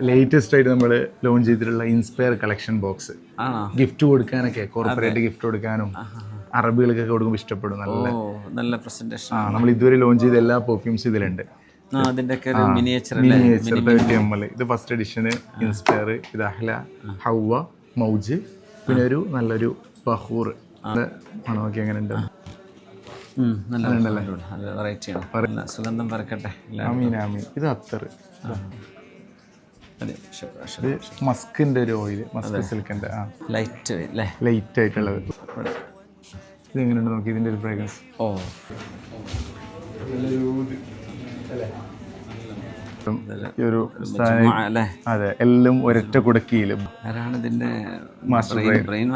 Latest ആയിട്ട് നമ്മൾ launch ചെയ്തിട്ടുള്ള ഇൻസ്പയർ കളക്ഷൻ ബോക്സ് ഗിഫ്റ്റ് കൊടുക്കാനൊക്കെ കോർപ്പറേറ്റ് ഗിഫ്റ്റ് കൊടുക്കാനും അറബികൾക്കൊക്കെ കൊടുക്കുമ്പോൾ ഇഷ്ടപ്പെടും. നല്ല പ്രസന്റേഷൻ. നമ്മൾ ഇതുവരെ ലോഞ്ച് ചെയ്ത എല്ലാ പെർഫ്യൂംസ് ഇതിലുണ്ട്. മിനിയേച്ചർ ഇത് ഫസ്റ്റ് എഡിഷന് ഇൻസ്പയർ, ഇത് അഹ്ല, ഹൗവ, മൗജ്, പിന്നെ ഒരു നല്ലൊരു ബഹൂർ. മണമൊക്കെ എങ്ങനെ ഉണ്ട്? സുഗന്ധം പരക്കട്ടെ. ഇത് അത്തർ, മസ്കിന്റെ ഒരു ഓയിൽ, മസ്ക് സിൽക്കിന്റെ ലൈറ്റ് ആയിട്ടുള്ളത്. ഇത് എങ്ങനെയുണ്ട് നോക്കി ഇതിന്റെ ഒരു ഫ്രാഗ്രൻസ്. അതെ, എല്ലാം ഒരൊറ്റ കുടക്കിയിലും. ആരാണ് ഇതിന്റെ മാസ്റ്റർ ബ്രെയിൻ? ബ്രെയിൻ